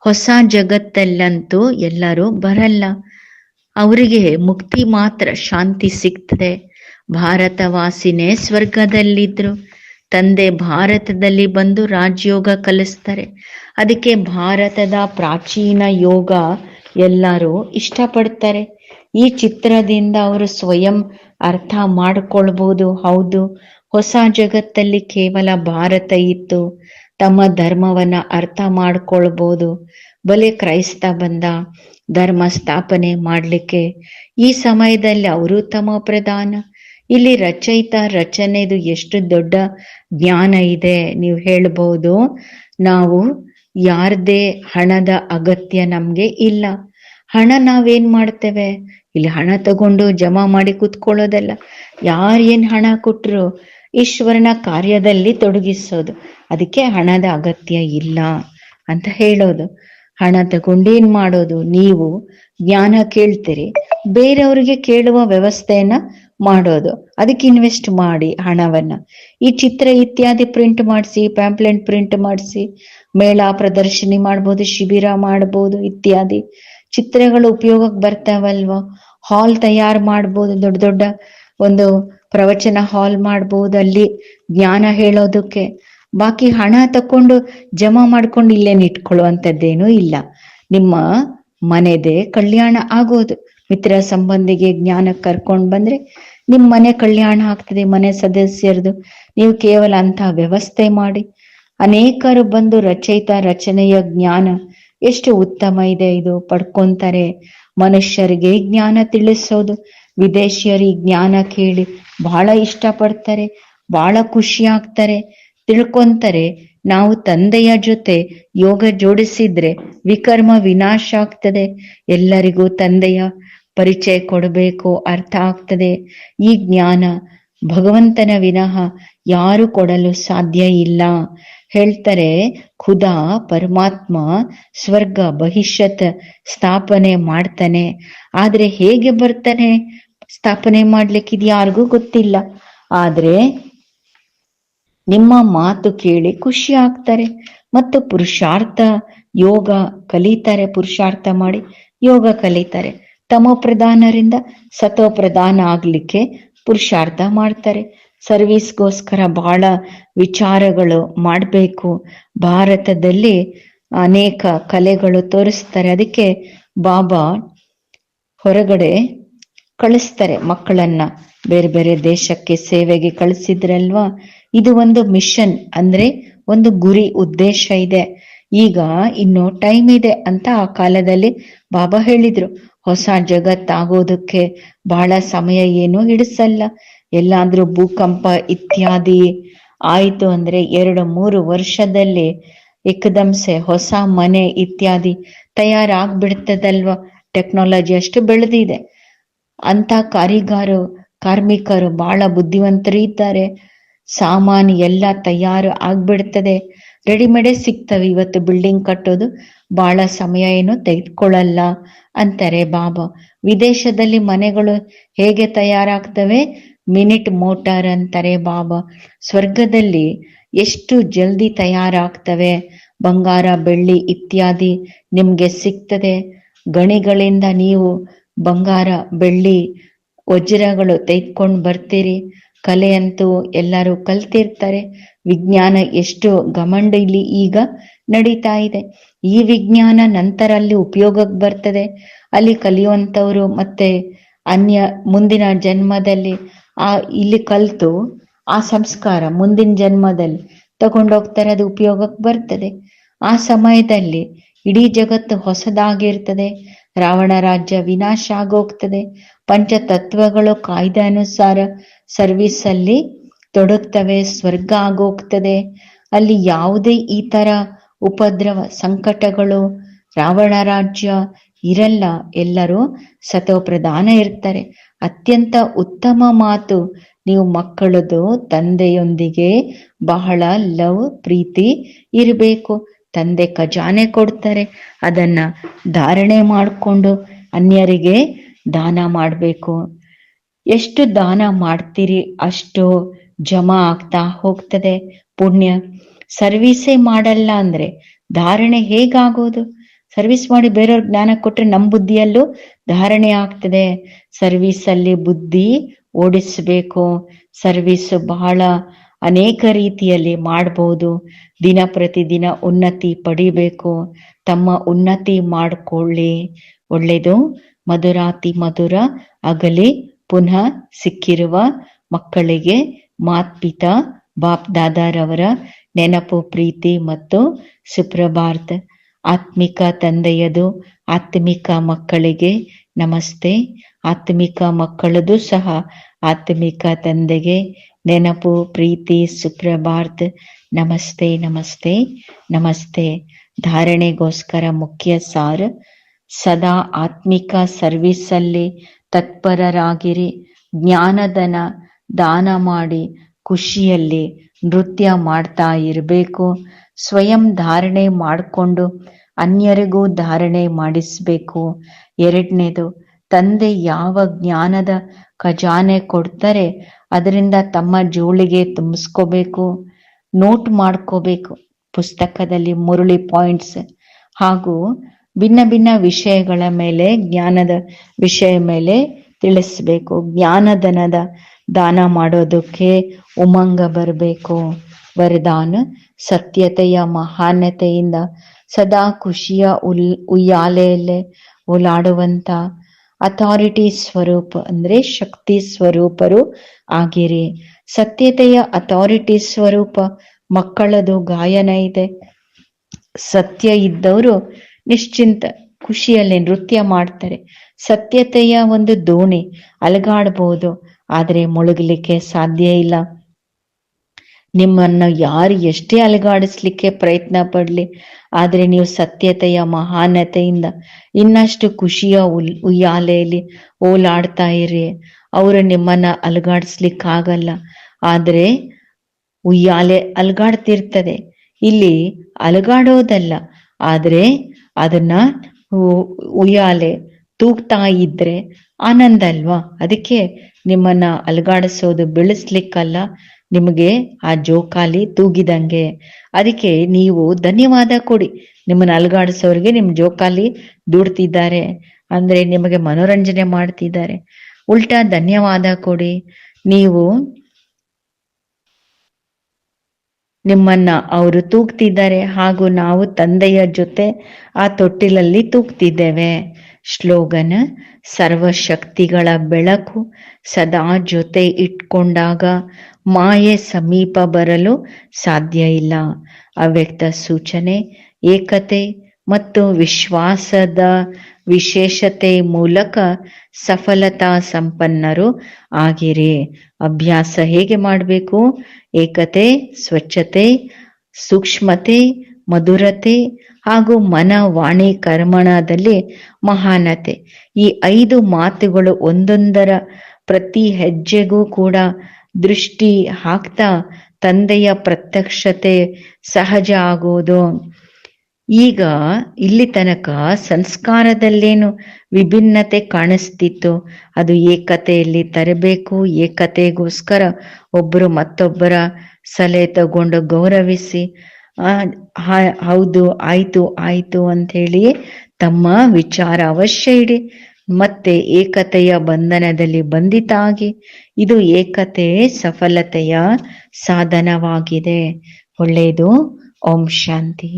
ಹೊಸ ಜಗತ್ತಲ್ಲಂತೂ ಎಲ್ಲರೂ ಬರಲ್ಲ, ಅವರಿಗೆ ಮುಕ್ತಿ ಮಾತ್ರ, ಶಾಂತಿ ಸಿಗ್ತದೆ. ಭಾರತವಾಸಿನೇ ಸ್ವರ್ಗದಲ್ಲಿದ್ರು, ತಂದೆ ಭಾರತದಲ್ಲಿ ಬಂದು ರಾಜಯೋಗ ಕಲಿಸ್ತಾರೆ. ಅದಕ್ಕೆ ಭಾರತದ ಪ್ರಾಚೀನ ಯೋಗ ಎಲ್ಲರೂ ಇಷ್ಟಪಡ್ತಾರೆ. ಈ ಚಿತ್ರದಿಂದ ಅವರು ಸ್ವಯಂ ಅರ್ಥ ಮಾಡ್ಕೊಳ್ಬಹುದು. ಹೌದು, ಹೊಸ ಜಗತ್ತಲ್ಲಿ ಕೇವಲ ಭಾರತ ಇತ್ತು, ತಮ್ಮ ಧರ್ಮವನ್ನ ಅರ್ಥ ಮಾಡ್ಕೊಳ್ಬಹುದು. ಬಲೆ ಕ್ರೈಸ್ತ ಬಂದ ಧರ್ಮ ಸ್ಥಾಪನೆ ಮಾಡ್ಲಿಕ್ಕೆ, ಈ ಸಮಯದಲ್ಲಿ ಅವರು ತಮ್ಮ ಪ್ರಧಾನ. ಇಲ್ಲಿ ರಚಯಿತ ರಚನೆದು ಎಷ್ಟು ದೊಡ್ಡ ಜ್ಞಾನ ಇದೆ. ನೀವು ಹೇಳ್ಬಹುದು, ನಾವು ಯಾರದೇ ಹಣದ ಅಗತ್ಯ ನಮ್ಗೆ ಇಲ್ಲ. ಹಣ ನಾವೇನ್ ಮಾಡ್ತೇವೆ? ಇಲ್ಲಿ ಹಣ ತಗೊಂಡು ಜಮಾ ಮಾಡಿ ಕೂತ್ಕೊಳ್ಳೋದಲ್ಲ. ಯಾರೇನ್ ಹಣ ಕೊಟ್ರು ಈಶ್ವರನ ಕಾರ್ಯದಲ್ಲಿ ತೊಡಗಿಸೋದು. ಅದಕ್ಕೆ ಹಣದ ಅಗತ್ಯ ಇಲ್ಲ ಅಂತ ಹೇಳೋದು. ಹಣ ತಗೊಂಡೇನ್ ಮಾಡೋದು? ನೀವು ಜ್ಞಾನ ಕೇಳ್ತೀರಿ, ಬೇರೆಯವ್ರಿಗೆ ಕೇಳುವ ವ್ಯವಸ್ಥೆಯನ್ನ ಮಾಡೋದು. ಅದಕ್ಕೆ ಇನ್ವೆಸ್ಟ್ ಮಾಡಿ ಹಣವನ್ನ. ಈ ಚಿತ್ರ ಇತ್ಯಾದಿ ಪ್ರಿಂಟ್ ಮಾಡಿಸಿ, ಪ್ಯಾಂಪ್ಲೆಂಟ್ ಪ್ರಿಂಟ್ ಮಾಡಿಸಿ, ಮೇಳ ಪ್ರದರ್ಶನಿ ಮಾಡ್ಬೋದು, ಶಿಬಿರ ಮಾಡ್ಬೋದು, ಇತ್ಯಾದಿ ಚಿತ್ರಗಳು ಉಪಯೋಗಕ್ಕೆ ಬರ್ತಾವಲ್ವ. ಹಾಲ್ ತಯಾರು ಮಾಡ್ಬೋದು, ದೊಡ್ಡ ದೊಡ್ಡ ಒಂದು ಪ್ರವಚನ ಹಾಲ್ ಮಾಡ್ಬೋದು, ಅಲ್ಲಿ ಜ್ಞಾನ ಹೇಳೋದಕ್ಕೆ. ಬಾಕಿ ಹಣ ತಕೊಂಡು ಜಮಾ ಮಾಡ್ಕೊಂಡು ಇಲ್ಲೇನು ಇಟ್ಕೊಳ್ಳುವಂಥದ್ದೇನೂ ಇಲ್ಲ. ನಿಮ್ಮ ಮನೆದೇ ಕಲ್ಯಾಣ ಆಗೋದು. ಮಿತ್ರ ಸಂಬಂಧಿಗೆ ಜ್ಞಾನ ಕರ್ಕೊಂಡ್ ಬಂದ್ರೆ ನಿಮ್ ಮನೆ ಕಲ್ಯಾಣ ಆಗ್ತದೆ, ಮನೆ ಸದಸ್ಯರದು. ನೀವು ಕೇವಲ ಅಂತ ವ್ಯವಸ್ಥೆ ಮಾಡಿ, ಅನೇಕರು ಬಂದು ರಚನೆಯ ಜ್ಞಾನ ಎಷ್ಟು ಉತ್ತಮ ಇದೆ, ಇದು ಪಡ್ಕೊಂತಾರೆ. ಮನುಷ್ಯರಿಗೆ ಜ್ಞಾನ ತಿಳಿಸೋದು, ವಿದೇಶಿಯರಿಗೆ ಜ್ಞಾನ ಕೇಳಿ ಬಹಳ ಇಷ್ಟಪಡ್ತಾರೆ, ಬಹಳ ಖುಷಿ ಆಗ್ತಾರೆ, ತಿಳ್ಕೊಂತಾರೆ. ನಾವು ತಂದೆಯ ಜೊತೆ ಯೋಗ ಜೋಡಿಸಿದ್ರೆ ವಿಕರ್ಮ ವಿನಾಶ ಆಗ್ತದೆ. ಎಲ್ಲರಿಗೂ ತಂದೆಯ ಪರಿಚಯ ಕೊಡಬೇಕು, ಅರ್ಥ ಆಗ್ತದೆ. ಈ ಜ್ಞಾನ ಭಗವಂತನ ವಿನಃ ಯಾರು ಕೊಡಲು ಸಾಧ್ಯ ಇಲ್ಲ. ಹೇಳ್ತಾರೆ, ಖುದಾ ಪರಮಾತ್ಮ ಸ್ವರ್ಗ ಭವಿಷ್ಯತ್ ಸ್ಥಾಪನೆ ಮಾಡ್ತಾನೆ. ಆದ್ರೆ ಹೇಗೆ ಬರ್ತಾನೆ ಸ್ಥಾಪನೆ ಮಾಡ್ಲಿಕ್ಕೆ ಇದು ಯಾರಿಗೂ ಗೊತ್ತಿಲ್ಲ. ಆದ್ರೆ ನಿಮ್ಮ ಮಾತು ಕೇಳಿ ಖುಷಿ ಆಗ್ತಾರೆ ಮತ್ತು ಪುರುಷಾರ್ಥ ಯೋಗ ಕಲಿತಾರೆ. ಪುರುಷಾರ್ಥ ಮಾಡಿ ಯೋಗ ಕಲಿತಾರೆ. ತಮೋ ಪ್ರಧಾನರಿಂದ ಸತೋ ಪ್ರಧಾನ ಆಗ್ಲಿಕ್ಕೆ ಪುರುಷಾರ್ಥ ಮಾಡ್ತಾರೆ. ಸರ್ವಿಸ್ಗೋಸ್ಕರ ಬಹಳ ವಿಚಾರಗಳು ಮಾಡಬೇಕು. ಭಾರತದಲ್ಲಿ ಅನೇಕ ಕಲೆಗಳು ತೋರಿಸ್ತಾರೆ. ಅದಕ್ಕೆ ಬಾಬಾ ಹೊರಗಡೆ ಕಳಿಸ್ತಾರೆ ಮಕ್ಕಳನ್ನ, ಬೇರೆ ಬೇರೆ ದೇಶಕ್ಕೆ ಸೇವೆಗೆ ಕಳಿಸಿದ್ರಲ್ವಾ. ಇದು ಒಂದು ಮಿಷನ್, ಅಂದ್ರೆ ಒಂದು ಗುರಿ ಉದ್ದೇಶ ಇದೆ. ಈಗ ಇನ್ನು ಟೈಮ್ ಇದೆ ಅಂತ ಆ ಕಾಲದಲ್ಲಿ ಬಾಬಾ ಹೇಳಿದ್ರು. ಹೊಸ ಜಗತ್ತಾಗೋದಕ್ಕೆ ಬಹಳ ಸಮಯ ಏನೂ ಹಿಡಿಸಲ್ಲ. ಎಲ್ಲಾದ್ರೂ ಭೂಕಂಪ ಇತ್ಯಾದಿ ಆಯ್ತು ಅಂದ್ರೆ 2-3 ವರ್ಷದಲ್ಲಿ ಏಕದಮ್ಸೆ ಹೊಸ ಮನೆ ಇತ್ಯಾದಿ ತಯಾರಾಗ್ಬಿಡ್ತದಲ್ವ. ಟೆಕ್ನಾಲಜಿ ಅಷ್ಟು ಬೆಳೆದಿದೆ. ಅಂತ ಕಾರ್ಮಿಕರು ಬಹಳ ಬುದ್ಧಿವಂತರು ಇದ್ದಾರೆ. ಸಾಮಾನು ಎಲ್ಲ ತಯಾರು ಆಗ್ಬಿಡ್ತದೆ, ರೆಡಿಮೇಡೇ ಸಿಗ್ತವೆ. ಇವತ್ತು ಬಿಲ್ಡಿಂಗ್ ಕಟ್ಟೋದು ಬಹಳ ಸಮಯ ಏನು ತೆಗೆದುಕೊಳ್ಳಲ್ಲ ಅಂತಾರೆ ಬಾಬಾ. ವಿದೇಶದಲ್ಲಿ ಮನೆಗಳು ಹೇಗೆ ತಯಾರಾಗ್ತವೆ? ಮಿನಿಟ್ ಮೋಟಾರ್ ಅಂತಾರೆ ಬಾಬಾ. ಸ್ವರ್ಗದಲ್ಲಿ ಎಷ್ಟು ಜಲ್ದಿ ತಯಾರಾಗ್ತವೆ. ಬಂಗಾರ ಬೆಳ್ಳಿ ಇತ್ಯಾದಿ ನಿಮ್ಗೆ ಸಿಗ್ತದೆ. ಗಣಿಗಳಿಂದ ನೀವು ಬಂಗಾರ ಬೆಳ್ಳಿ ವಜ್ರಗಳು ತೆಗೆದುಕೊಂಡು ಬರ್ತೀರಿ. ಕಲೆ ಅಂತೂ ಎಲ್ಲರೂ ಕಲ್ತಿರ್ತಾರೆ. ವಿಜ್ಞಾನ ಎಷ್ಟು ಘಮಂಡ ಇಲ್ಲಿ ಈಗ ನಡೀತಾ ಇದೆ. ಈ ವಿಜ್ಞಾನ ನಂತರ ಅಲ್ಲಿ ಉಪಯೋಗಕ್ಕೆ ಬರ್ತದೆ. ಅಲ್ಲಿ ಕಲಿಯುವಂಥವ್ರು ಮತ್ತೆ ಮುಂದಿನ ಜನ್ಮದಲ್ಲಿ ಇಲ್ಲಿ ಕಲ್ತು ಆ ಸಂಸ್ಕಾರ ಮುಂದಿನ ಜನ್ಮದಲ್ಲಿ ತಗೊಂಡೋಗ್ತಾರೆ, ಅದು ಉಪಯೋಗಕ್ಕೆ ಬರ್ತದೆ. ಆ ಸಮಯದಲ್ಲಿ ಇಡೀ ಜಗತ್ತು ಹೊಸದಾಗಿರ್ತದೆ. ರಾವಣ ರಾಜ್ಯ ವಿನಾಶ ಆಗೋಗ್ತದೆ. ಪಂಚತತ್ವಗಳು ಕಾಯ್ದೆ ಅನುಸಾರ ಸರ್ವಿಸ್ ಅಲ್ಲಿ ತೊಡಗ್ತವೆ. ಸ್ವರ್ಗ ಆಗೋಗ್ತದೆ. ಅಲ್ಲಿ ಯಾವುದೇ ಈ ತರ ಉಪದ್ರವ ಸಂಕಟಗಳು ರಾವಣ ರಾಜ್ಯ ಇರಲ್ಲ. ಎಲ್ಲರೂ ಸತೋ ಪ್ರಧಾನ ಇರ್ತಾರೆ. ಅತ್ಯಂತ ಉತ್ತಮ ಮಾತು, ನೀವು ಮಕ್ಕಳದು ತಂದೆಯೊಂದಿಗೆ ಬಹಳ ಲವ್ ಪ್ರೀತಿ ಇರಬೇಕು. ತಂದೆ ಖಜಾನೆ ಕೊಡ್ತಾರೆ, ಅದನ್ನ ಧಾರಣೆ ಮಾಡಿಕೊಂಡು ಅನ್ಯರಿಗೆ ದಾನ ಮಾಡಬೇಕು. ಎಷ್ಟು ದಾನ ಮಾಡ್ತೀರಿ ಅಷ್ಟು ಜಮಾ ಆಗ್ತಾ ಹೋಗ್ತದೆ ಪುಣ್ಯ. ಸರ್ವಿಸೇ ಮಾಡಲ್ಲ ಅಂದ್ರೆ ಧಾರಣೆ ಹೇಗಾಗೋದು? ಸರ್ವಿಸ್ ಮಾಡಿ ಬೇರೆಯವ್ರ ಜ್ಞಾನ ಕೊಟ್ರೆ ನಮ್ಮ ಬುದ್ಧಿಯಲ್ಲೂ ಧಾರಣೆ ಆಗ್ತದೆ. ಸರ್ವಿಸ್ ಅಲ್ಲಿ ಬುದ್ಧಿ ಓಡಿಸ್ಬೇಕು. ಸರ್ವಿಸ್ ಬಹಳ ಅನೇಕ ರೀತಿಯಲ್ಲಿ ಮಾಡಬಹುದು. ದಿನ ಪ್ರತಿದಿನ ಉನ್ನತಿ ಪಡಿಬೇಕು. ತಮ್ಮ ಉನ್ನತಿ ಮಾಡಿಕೊಳ್ಳಿ. ಒಳ್ಳೆಯದು. ಮಧುರಾತಿ ಮಧುರ ಅಗಲಿ ಪುನಃ ಸಿಕ್ಕಿರುವ ಮಕ್ಕಳಿಗೆ ಮಾತ್ಪಿತಾ ಬಾಪ್ ದಾದಾರವರ ನೆನಪು, ಪ್ರೀತಿ ಮತ್ತು ಸುಪ್ರಭಾತ್. ಆತ್ಮಿಕ ತಂದೆಯದು ಆತ್ಮಿಕ ಮಕ್ಕಳಿಗೆ ನಮಸ್ತೆ. ಆತ್ಮಿಕ ಮಕ್ಕಳದು ಸಹ ಆತ್ಮಿಕ ತಂದೆಗೆ ನೆನಪು, ಪ್ರೀತಿ, ಸುಪ್ರಭಾತ್. ನಮಸ್ತೆ ನಮಸ್ತೆ ನಮಸ್ತೆ. ಧಾರಣೆಗೋಸ್ಕರ ಮುಖ್ಯ ಸಾರ: ಸದಾ ಆತ್ಮಿಕ ಸರ್ವಿಸ್ ಅಲ್ಲಿ ತತ್ಪರರಾಗಿರಿ. ಜ್ಞಾನದನ ದಾನ ಮಾಡಿ ಖುಷಿಯಲ್ಲಿ ನೃತ್ಯ ಮಾಡ್ತಾ ಇರಬೇಕು. ಸ್ವಯಂ ಧಾರಣೆ ಮಾಡಿಕೊಂಡು ಅನ್ಯರಿಗೂ ಧಾರಣೆ ಮಾಡಿಸ್ಬೇಕು. 2ನೇದು, ತಂದೆ ಯಾವ ಜ್ಞಾನದ ಖಜಾನೆ ಕೊಡ್ತಾರೆ ಅದರಿಂದ ತಮ್ಮ ಜೋಳಿಗೆ ತುಂಬಿಸ್ಕೋಬೇಕು. ನೋಟ್ ಮಾಡ್ಕೋಬೇಕು ಪುಸ್ತಕದಲ್ಲಿ ಮುರುಳಿ ಪಾಯಿಂಟ್ಸ್. ಹಾಗೂ ಭಿನ್ನ ಭಿನ್ನ ವಿಷಯಗಳ ಮೇಲೆ, ಜ್ಞಾನದ ವಿಷಯ ಮೇಲೆ ತಿಳಿಸ್ಬೇಕು. ಜ್ಞಾನದನದ ದಾನ ಮಾಡೋದಕ್ಕೆ ಉಮಂಗ ಬರಬೇಕು. ವರದಾನ: ಸತ್ಯತೆಯ ಮಹಾನತೆಯಿಂದ ಸದಾ ಖುಷಿಯ ಉಯ್ಯಾಲೆಯಲ್ಲೇ ಓಲಾಡುವಂತ ಅಥಾರಿಟಿ ಸ್ವರೂಪ ಅಂದ್ರೆ ಶಕ್ತಿ ಸ್ವರೂಪರು ಆಗಿರಿ. ಸತ್ಯತೆಯ ಅಥಾರಿಟಿ ಸ್ವರೂಪ ಮಕ್ಕಳದು ಗಾಯನ ಇದೆ. ಸತ್ಯ ಇದ್ದವರು ನಿಶ್ಚಿಂತ ಖುಷಿಯಲ್ಲಿ ನೃತ್ಯ ಮಾಡ್ತಾರೆ. ಸತ್ಯತೆಯ ಒಂದು ದೋಣಿ ಅಲಗಾಡ್ಬೋದು, ಆದ್ರೆ ಮುಳುಗಲಿಕ್ಕೆ ಸಾಧ್ಯ ಇಲ್ಲ. ನಿಮ್ಮನ್ನ ಯಾರು ಎಷ್ಟೇ ಅಲಗಾಡಿಸ್ಲಿಕ್ಕೆ ಪ್ರಯತ್ನ ಪಡ್ಲಿ, ಆದ್ರೆ ನೀವು ಸತ್ಯತೆಯ ಮಹಾನತೆಯಿಂದ ಇನ್ನಷ್ಟು ಖುಷಿಯ ಉಯ್ಯಾಲೆಯಲ್ಲಿ ಓಲಾಡ್ತಾ ಇರಿ. ಅವರು ನಿಮ್ಮನ್ನ ಅಲಗಾಡಿಸ್ಲಿಕ್ಕಾಗಲ್ಲ, ಆದ್ರೆ ಉಯ್ಯಾಲೆ ಅಲಗಾಡ್ತಿರ್ತದೆ. ಇಲ್ಲಿ ಅಲಗಾಡೋದಲ್ಲ, ಆದ್ರೆ ಅದನ್ನ ಉಯ್ಯಾಲೆ ತೂಗ್ತಾ ಇದ್ರೆ ಆನಂದ ಅಲ್ವಾ. ಅದಕ್ಕೆ ನಿಮ್ಮನ್ನ ಅಲಗಾಡಿಸೋದು ಬೆಳೆಸ್ಲಿಕ್ಕಲ್ಲ, ನಿಮಗೆ ಆ ಜೋಕಾಲಿ ತೂಗಿದಂಗೆ. ಅದಕ್ಕೆ ನೀವು ಧನ್ಯವಾದ ಕೊಡಿ. ನಿಮ್ಮನ್ನ ಅಲಗಾಡಿಸೋರಿಗೆ ನಿಮ್ ಜೋಕಾಲಿ ದುಡ್ತಿದ್ದಾರೆ ಅಂದ್ರೆ ನಿಮಗೆ ಮನೋರಂಜನೆ ಮಾಡ್ತಿದ್ದಾರೆ, ಉಲ್ಟಾ ಧನ್ಯವಾದ ಕೊಡಿ. ನೀವು ನಿಮ್ಮನ್ನ ಅವರು ತೂಗ್ತಿದ್ದಾರೆ, ಹಾಗೂ ನಾವು ತಂದೆಯ ಜೊತೆ ಆ ತೊಟ್ಟಿಲಲ್ಲಿ ತೂಗ್ತಿದ್ದೇವೆ. ಶ್ಲೋಗನ್: ಸರ್ವಶಕ್ತಿಗಳ ಬೆಳಕು ಸದಾ ಜೊತೆ ಇಟ್ಕೊಂಡಾಗ ಮಾಯೆ ಸಮೀಪ ಬರಲು ಸಾಧ್ಯ ಇಲ್ಲ. ಅವ್ಯಕ್ತ ಸೂಚನೆ: ಏಕತೆ ಮತ್ತು ವಿಶ್ವಾಸದ ವಿಶೇಷತೆ ಮೂಲಕ ಸಫಲತಾ ಸಂಪನ್ನರು ಆಗಿರಿ. ಅಭ್ಯಾಸ ಹೇಗೆ ಮಾಡಬೇಕು? ಏಕತೆ, ಸ್ವಚ್ಛತೆ, ಸೂಕ್ಷ್ಮತೆ, ಮಧುರತೆ ಹಾಗೂ ಮನ, ವಾಣಿ, ಕರ್ಮಣದಲ್ಲಿ ಮಹಾನತೆ. ಈ 5 ಮಾತುಗಳು ಒಂದೊಂದರ ಪ್ರತಿ ಹೆಜ್ಜೆಗೂ ಕೂಡ ದೃಷ್ಟಿ ಹಾಕ್ತಾ ತಂದೆಯ ಪ್ರತ್ಯಕ್ಷತೆ ಸಹಜ ಆಗೋದು. ಈಗ ಇಲ್ಲಿ ತನಕ ಸಂಸ್ಕಾರದಲ್ಲೇನು ವಿಭಿನ್ನತೆ ಕಾಣಿಸ್ತಿತ್ತು, ಅದು ಏಕತೆಯಲ್ಲಿ ತರಬೇಕು. ಏಕತೆಗೋಸ್ಕರ ಒಬ್ಬರು ಮತ್ತೊಬ್ಬರ ಸಲಹೆ ತಗೊಂಡು ಗೌರವಿಸಿ, ಹೌದು ಆಯ್ತು ಆಯ್ತು ಅಂತ ಹೇಳಿ ತಮ್ಮ ವಿಚಾರ ಅವಶ್ಯ ಇಡಿ. ಮತ್ತೆ ಏಕತೆಯ ಬಂಧನದಲ್ಲಿ ಬಂಧಿತ ಆಗಿ, ಇದು ಏಕತೆ ಸಫಲತೆಯ ಸಾಧನವಾಗಿದೆ. ಒಳ್ಳೆಯದು. ಓಂ ಶಾಂತಿ.